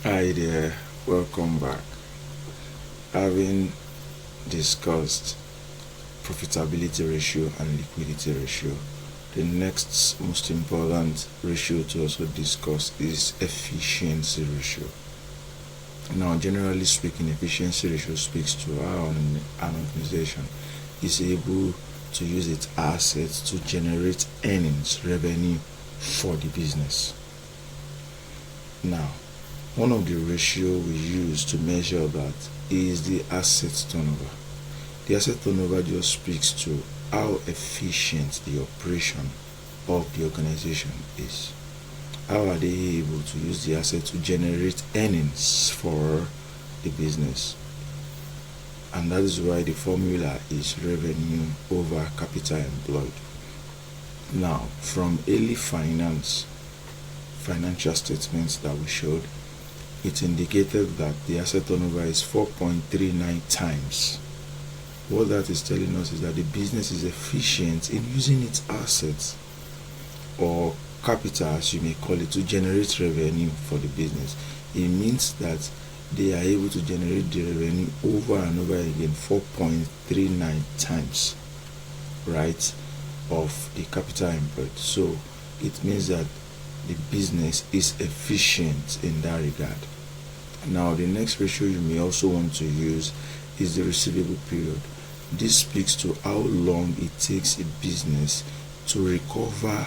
Hi there, welcome back. Having discussed profitability ratio and liquidity ratio, the next most important ratio to also discuss is efficiency ratio. Now, generally speaking, efficiency ratio speaks to how an organization is able to use its assets to generate earnings, revenue for the business. Now, one of the ratio we use to measure that is the asset turnover. The asset turnover just speaks to how efficient the operation of the organization is. How are they able to use the asset to generate earnings for the business? And that is why the formula is revenue over capital employed. Now, from early financial statements that we showed, it indicated that the asset turnover is 4.39 times. What that is telling us is that the business is efficient in using its assets, or capital as you may call it, to generate revenue for the business. It means that they are able to generate the revenue over and over again 4.39 times, right, of the capital employed. So it means that the business is efficient in that regard. Now, the next ratio you may also want to use is the receivable period. This speaks to how long it takes a business to recover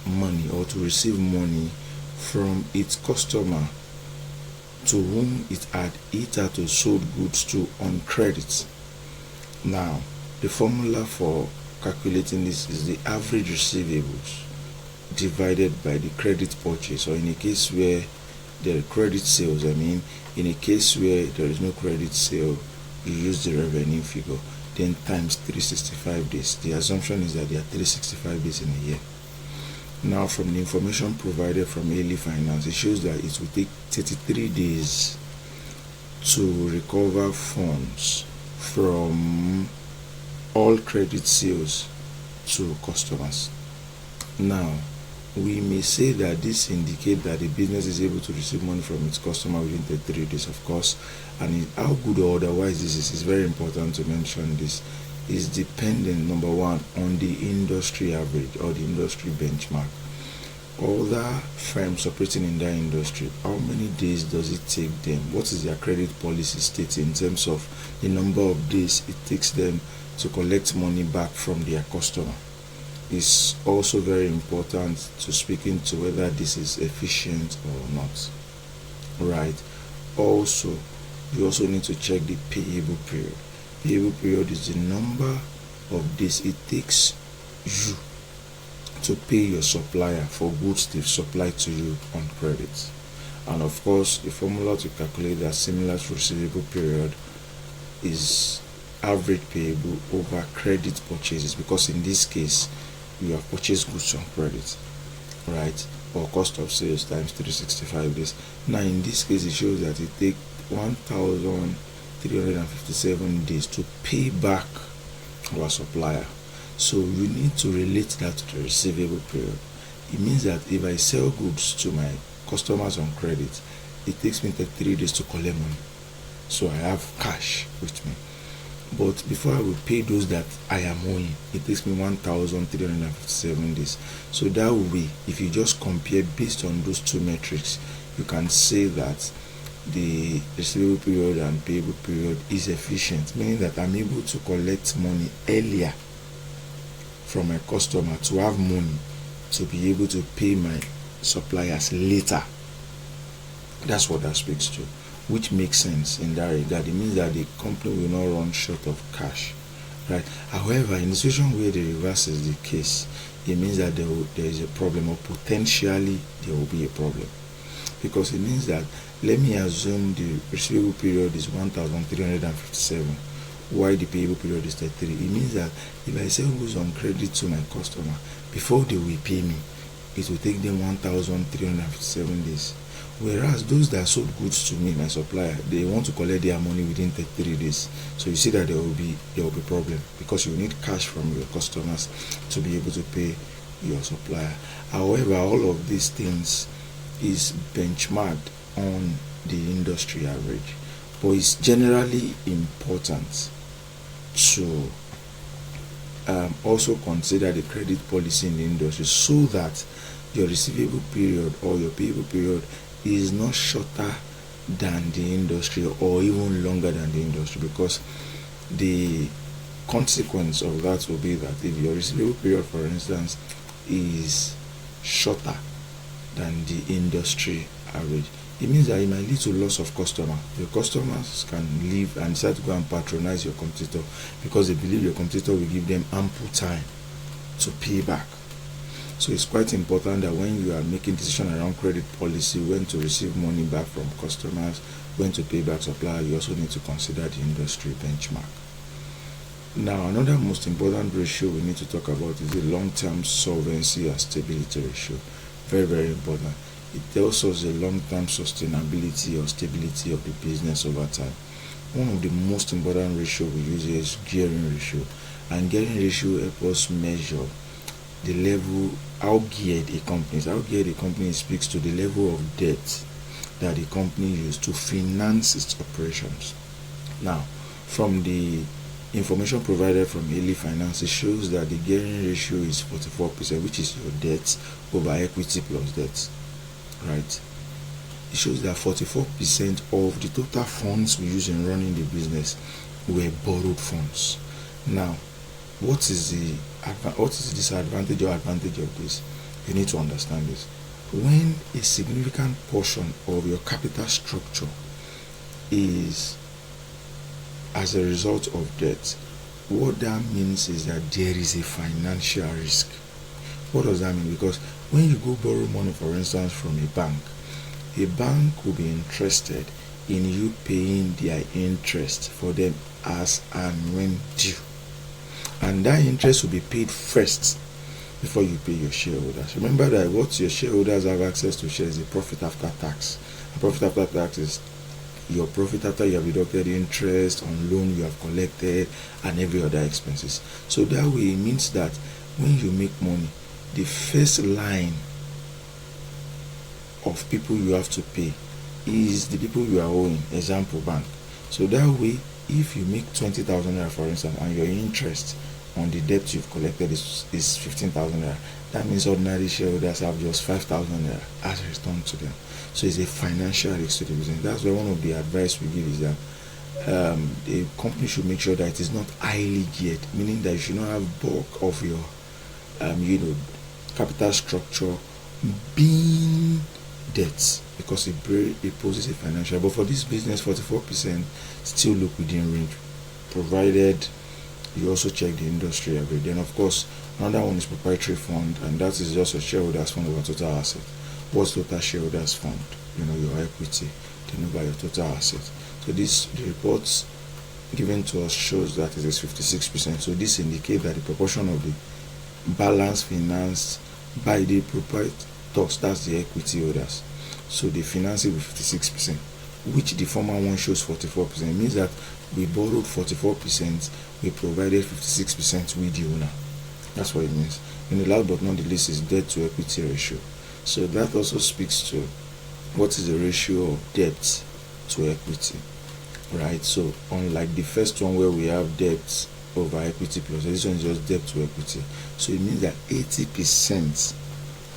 money or to receive money from its customer to whom it had to sold goods to on credit. Now, the formula for calculating this is the average receivables divided by the credit purchase, or in a case where there are credit sales, in a case where there is no credit sale, you use the revenue figure, then times 365 days. The assumption is that there are 365 days in a year. Now, from the information provided from early finance, it shows that it will take 33 days to recover funds from all credit sales to customers. Now, we may say that this indicates that the business is able to receive money from its customer within 33 days, of course, and how good or otherwise this is very important to mention. This is dependent, number one, on the industry average or the industry benchmark. Other firms operating in that industry, how many days does it take them? What is their credit policy stating in terms of the number of days it takes them to collect money back from their customer? Is also very important to speak into whether this is efficient or not, right? Also, you also need to check the payable period. Payable period is the number of days it takes you to pay your supplier for goods they've supplied to you on credit. And of course, the formula to calculate that, similar to receivable period, is average payable over credit purchases, because in this case you have purchased goods on credit, right? Or cost of sales times 365 days. Now, in this case, it shows that it takes 1,357 days to pay back our supplier. So you need to relate that to the receivable period. It means that if I sell goods to my customers on credit, it takes me 33 days to collect money. So I have cash with me. But before I will pay those that I am owing, it takes me 1,357 days. So that will be, if you just compare based on those two metrics, you can say that the receivable period and payable period is efficient, meaning that I'm able to collect money earlier from my customer to have money to be able to pay my suppliers later. That's what that speaks to, which makes sense in that regard. It means that the company will not run short of cash, right? However, in the situation where the reverse is the case, it means that there is a problem, or potentially there will be a problem, because it means that, let me assume the receivable period is 1,357, while the payable period is 33. It means that if I sell goods on credit to my customer, before they will pay me, it will take them 1,357 days. Whereas those that sold goods to me, my supplier, they want to collect their money within 33 days. So you see that there will be problem, because you need cash from your customers to be able to pay your supplier. However, all of these things is benchmarked on the industry average. But it's generally important to also consider the credit policy in the industry, so that your receivable period or your payable period is not shorter than the industry or even longer than the industry, because the consequence of that will be that if your receivable period, for instance, is shorter than the industry average, it means that it might lead to loss of customer. Your customers can leave and decide to go and patronize your competitor because they believe your competitor will give them ample time to pay back. So it's quite important that when you are making decisions around credit policy, when to receive money back from customers, when to pay back suppliers, you also need to consider the industry benchmark. Now, another most important ratio we need to talk about is the long-term solvency and stability ratio. Very, very important. It tells us the long-term sustainability or stability of the business over time. One of the most important ratio we use here is gearing ratio, and gearing ratio helps us measure the level, how geared a company is. How geared a company speaks to the level of debt that the company uses to finance its operations. Now, from the information provided from Haley Finance, it shows that the gearing ratio is 44%, which is your debt over equity plus debt, right? It shows that 44% of the total funds we use in running the business were borrowed funds. Now, what is the disadvantage or advantage of this? You need to understand this. When a significant portion of your capital structure is as a result of debt, what that means is that there is a financial risk. What does that mean? Because when you go borrow money, for instance, from a bank will be interested in you paying their interest for them as and when due. And that interest will be paid first before you pay your shareholders. Remember that what your shareholders have access to share is the profit after tax. And profit after tax is your profit after you have deducted interest on loan you have collected and every other expenses. So that way it means that when you make money, the first line of people you have to pay is the people you are owing, example bank. So that way, if you make 20,000 naira, for instance, and your interest on the debt you've collected is 15,000 naira, that means ordinary shareholders have just 5,000 naira as a return to them. So it's a financial risk to the business. That's why one of the advice we give is that a company should make sure that it is not highly geared, meaning that you should not have bulk of your capital structure being debt, because it poses a financial. But for this business, 44% still look within range, provided you also check the industry average. Then of course another one is proprietary fund, and that is just a shareholders fund over total asset. What's total shareholders fund? Your equity then over your total asset. So the reports given to us shows that it is 56%. So this indicates that the proportion of the balance financed by the proprietors, that's the equity holders, so they finance it with 56%, which the former one shows 44%. It means that we borrowed 44%, we provided 56% with the owner. That's what it means. And the last but not the least is debt to equity ratio. So that also speaks to what is the ratio of debt to equity, right? So unlike the first one where we have debt over equity plus, this one is just debt to equity. So it means that 80%,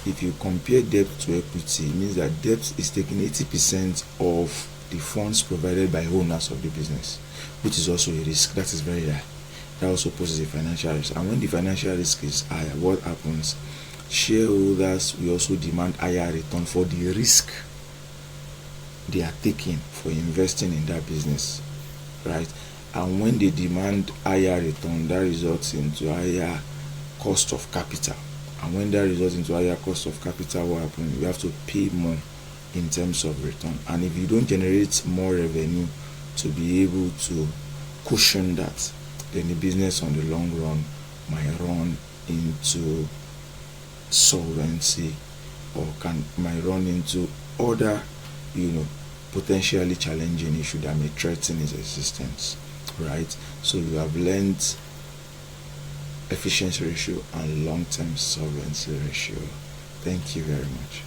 if you compare debt to equity, it means that debt is taking 80% of the funds provided by owners of the business, which is also a risk. That is very high. That also poses a financial risk. And when the financial risk is higher, what happens? Shareholders will also demand higher return for the risk they are taking for investing in that business, right? And when they demand higher return, that results into higher cost of capital. And when that results into higher cost of capital, what happens? You have to pay more in terms of return. And if you don't generate more revenue to be able to cushion that, then the business on the long run might run into solvency, or might run into other potentially challenging issue that may threaten its existence, right? So you have learned efficiency ratio and long-term solvency ratio. Thank you very much.